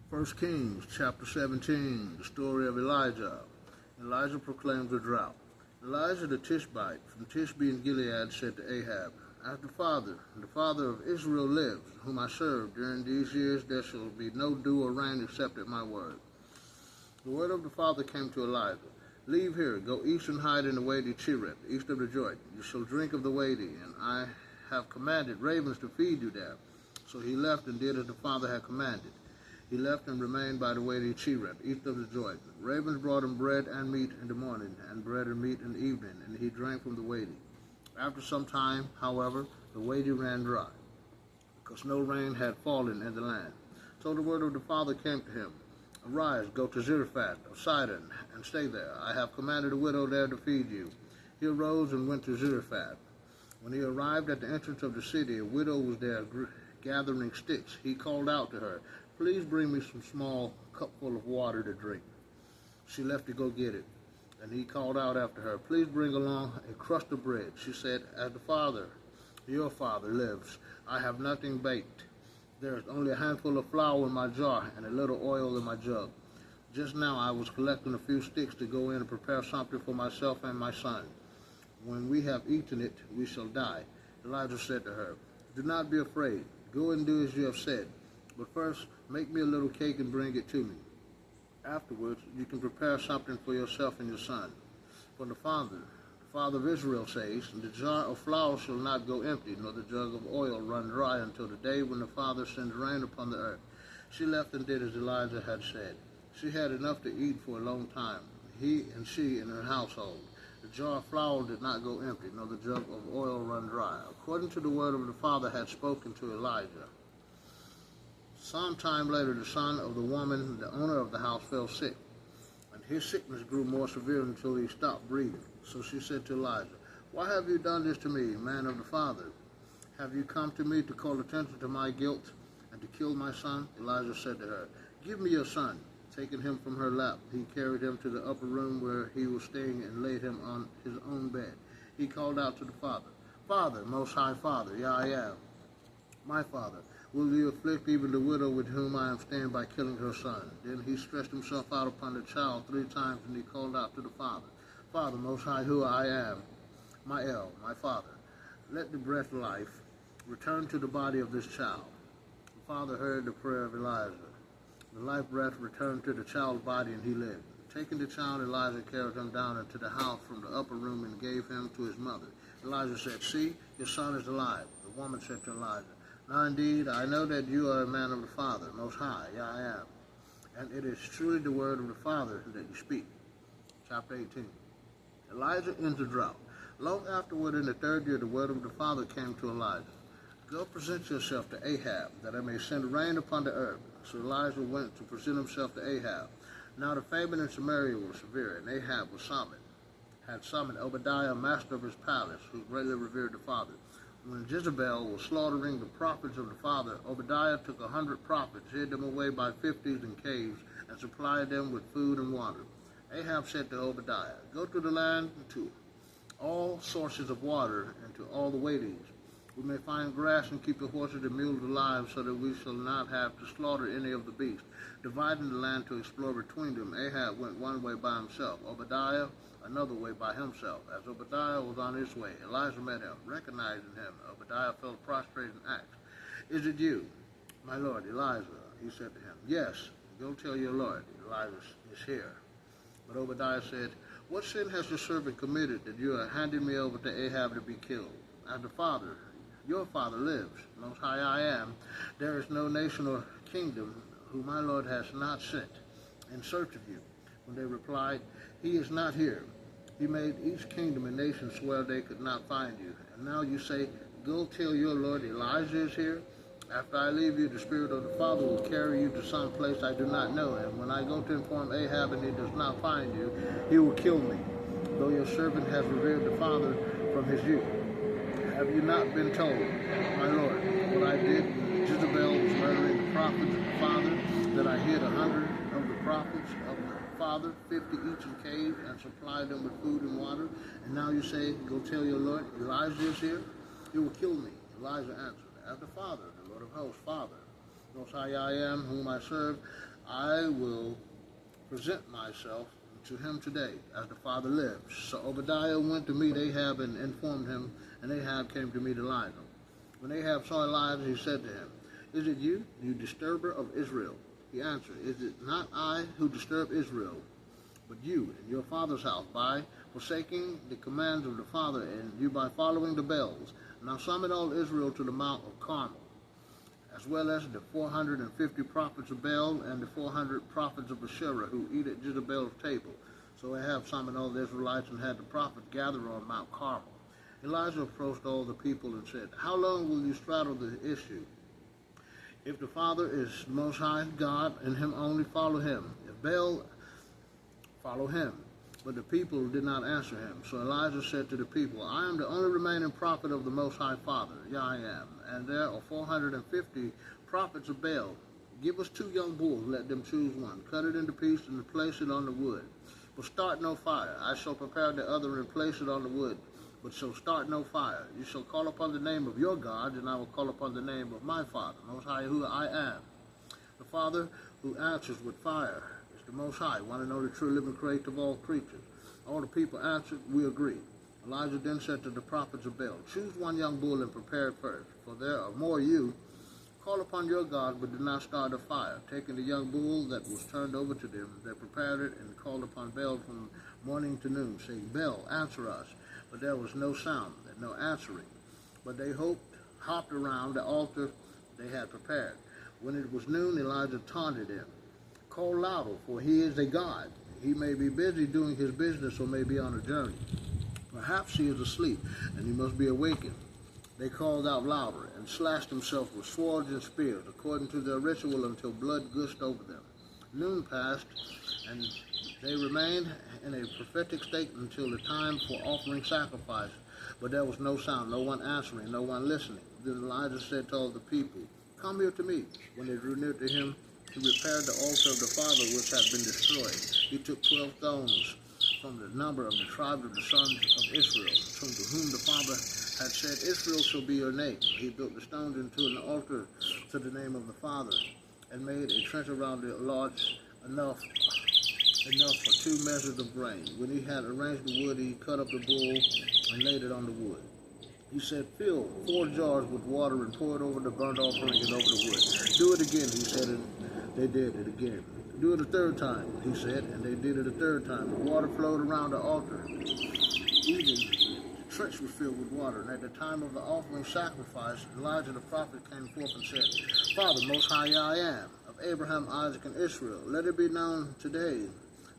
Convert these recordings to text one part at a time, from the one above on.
First Kings chapter 17, the story of Elijah. Elijah proclaims a drought. Elijah the Tishbite from Tishbe in Gilead said to Ahab, As the father of Israel lives, whom I serve, during these years there shall be no dew or rain except at my word. The word of the Father came to Elijah. Leave here, go east and hide in the Wadi Cherith, east of the Jordan. You shall drink of the Wadi, and I have commanded ravens to feed you there. So he left and did as the Father had commanded. He left and remained by the Wadi Cherith, east of the Jordan. Ravens brought him bread and meat in the morning, and bread and meat in the evening, and he drank from the Wadi. After some time, however, the Wadi ran dry, because no rain had fallen in the land. So the word of the Father came to him. Arise, go to Zarephath of Sidon, and stay there. I have commanded a widow there to feed you. He arose and went to Zarephath. When he arrived at the entrance of the city, a widow was there gathering sticks. He called out to her, Please bring me some small cupful of water to drink. She left to go get it, and he called out after her, Please bring along a crust of bread. She said, As the Father, your Father, lives, I have nothing baked. There is only a handful of flour in my jar and a little oil in my jug. Just now I was collecting a few sticks to go in and prepare something for myself and my son. When we have eaten it, we shall die. Elijah said to her, Do not be afraid. Go and do as you have said. But first, make me a little cake and bring it to me. Afterwards, you can prepare something for yourself and your son. For the Father of Israel says, The jar of flour shall not go empty, nor the jug of oil run dry until the day when the Father sends rain upon the earth. She left and did as Elijah had said. She had enough to eat for a long time, he and she and her household. The jar of flour did not go empty, nor the jug of oil run dry, according to the word of the Father had spoken to Elijah. Some time later, the son of the woman, the owner of the house, fell sick, and his sickness grew more severe until he stopped breathing. So she said to Elijah, Why have you done this to me, man of the Father? Have you come to me to call attention to my guilt and to kill my son? Elijah said to her, Give me your son. Taking him from her lap, he carried him to the upper room where he was staying and laid him on his own bed. He called out to the Father, Father, Most High Father, I am, my Father, will you afflict even the widow with whom I am staying by killing her son? Then he stretched himself out upon the child 3 times, and he called out to the Father, Father, Most High, who I am, my Father, let the breath of life return to the body of this child. The Father heard the prayer of Elijah. The life breath returned to the child's body, and he lived. Taking the child, Elijah carried him down into the house from the upper room and gave him to his mother. Elijah said, See, your son is alive. The woman said to Elijah, Now indeed, I know that you are a man of the Father, Most High, I am. And it is truly the word of the Father that you speak. Chapter 18. Elijah ends the drought. Long afterward, in the 3rd year, the word of the Father came to Elijah. Go present yourself to Ahab, that I may send rain upon the earth. So Elijah went to present himself to Ahab. Now the famine in Samaria was severe, and Ahab had summoned Obadiah, master of his palace, who greatly revered the Father. When Jezebel was slaughtering the prophets of the Father, Obadiah took 100 prophets, hid them away by 50s in caves, and supplied them with food and water. Ahab said to Obadiah, Go to the land to all sources of water and to all the wadis. We may find grass and keep the horses and mules alive, so that we shall not have to slaughter any of the beasts. Dividing the land to explore between them, Ahab went one way by himself, Obadiah another way by himself. As Obadiah was on his way, Elijah met him. Recognizing him, Obadiah fell prostrate and asked, Is it you, my lord Elijah? He said to him, Yes, go tell your lord, Elijah is here. But Obadiah said, What sin has your servant committed that you are handing me over to Ahab to be killed? As the Father, your Father lives, Most High I am, there is no nation or kingdom whom my Lord has not sent in search of you. When they replied, He is not here. He made each kingdom and nation swear they could not find you. And now you say, Go tell your Lord Elijah is here. After I leave you, the Spirit of the Father will carry you to some place I do not know. And when I go to inform Ahab and he does not find you, he will kill me, though your servant has revered the Father from his youth. Have you not been told, my Lord, what I did when Jezebel was murdering the prophets of the Father, that I hid 100 of the prophets of the Father, 50 each in caves, and supplied them with food and water? And now you say, Go tell your Lord, Elijah is here? He will kill me. Elijah answered, As the Father, the Lord of hosts, Father, Most High I am, whom I serve, I will present myself to him today, as the Father lives. So Obadiah went to meet Ahab and informed him, and Ahab came to meet Elijah. When Ahab saw Elijah, he said to him, "Is it you, you disturber of Israel?" He answered, "Is it not I who disturb Israel, but you and your father's house, by forsaking the commands of the Father, and you by following the Baals? Now summon all Israel to the Mount of Carmel, as well as the 450 prophets of Baal and the 400 prophets of Asherah who eat at Jezebel's table." So Ahab summoned all the Israelites and had the prophets gather on Mount Carmel. Elijah approached all the people and said, "How long will you straddle the issue? If the Father is Most High God, and him only, follow him. If Baal, follow him." But the people did not answer him. So Elijah said to the people, "I am the only remaining prophet of the Most High Father, I am, and there are 450 prophets of Baal. Give us 2 young bulls, let them choose one, cut it into pieces and place it on the wood. But start no fire. I shall prepare the other and place it on the wood, but shall start no fire. You shall call upon the name of your God, and I will call upon the name of my Father, Most High, who I am. The Father who answers with fire is the Most High, one and only true living creator of all creatures." All the people answered, "We agree." Elijah then said to the prophets of Baal, "Choose 1 young bull and prepare it first, for there are more you. Call upon your God, but do not start a fire." Taking the young bull that was turned over to them, they prepared it and called upon Baal from morning to noon, saying, "Baal, answer us." But there was no sound and no answering. But they hopped around the altar they had prepared. When it was noon, Elijah taunted him, "Call louder, for he is a god. He may be busy doing his business or may be on a journey. Perhaps he is asleep, and he must be awakened." They called out louder and slashed themselves with swords and spears, according to their ritual, until blood gushed over them. Noon passed, and they remained in a prophetic state until the time for offering sacrifice. But there was no sound, no one answering, no one listening. Then Elijah said to all the people, "Come here to me." When they drew near to him, he repaired the altar of the Father which had been destroyed. He took 12 stones from the number of the tribe of the sons of Israel, to whom the Father had said, "Israel shall be your name." He built the stones into an altar to the name of the Father, and made a trench around it large enough for 2 measures of grain. When he had arranged the wood, he cut up the bull and laid it on the wood. He said, "Fill 4 jars with water and pour it over the burnt offering and over the wood." "Do it again," he said, and they did it again. "Do it a 3rd time," he said, and they did it a 3rd time. The water flowed around the altar. Even the trench was filled with water. And at the time of the offering sacrifice, Elijah the prophet came forth and said, "Father, Most High, I am, of Abraham, Isaac, and Israel. Let it be known today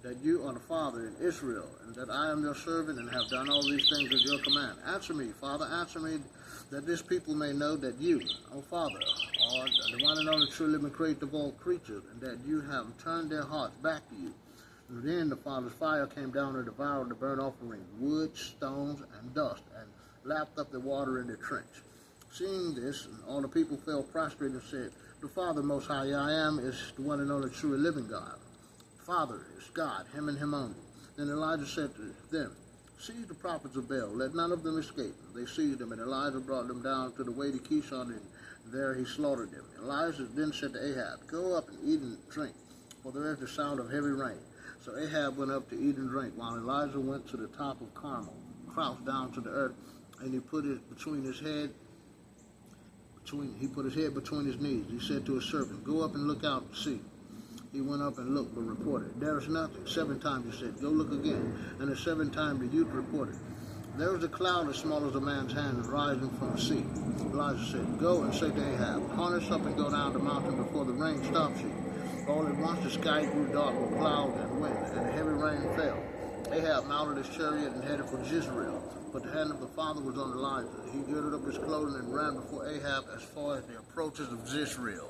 that you are the Father in Israel, and that I am your servant and have done all these things at your command. Answer me, Father, answer me, that this people may know that you, O Father, are the one and only true living creator of all creatures, and that you have turned their hearts back to you." And then the Father's fire came down and devoured the burnt offering, wood, stones, and dust, and lapped up the water in the trench. Seeing this, all the people fell prostrate and said, "The Father, Most High, I am, is the one and only true living God. Father is God, him and him only." Then Elijah said to them, "Seize the prophets of Baal, let none of them escape." They seized them, and Elijah brought them down to the way to Kishon, and there he slaughtered them. Elijah then said to Ahab, "Go up and eat and drink, for there is the sound of heavy rain." So Ahab went up to eat and drink, while Elijah went to the top of Carmel, crouched down to the earth, and he put his head between his knees. He said to his servant, "Go up and look out and see." He went up and looked, but reported, "There is nothing." 7 times he said, "Go look again." And the 7th time the youth reported, "There was a cloud as small as a man's hand rising from the sea." Elijah said, "Go and say to Ahab, harness up and go down the mountain before the rain stops you." All at once the sky grew dark with cloud and wind, and a heavy rain fell. Ahab mounted his chariot and headed for Jezreel, but the hand of the Father was on Elijah. He girded up his clothing and ran before Ahab as far as the approaches of Jezreel.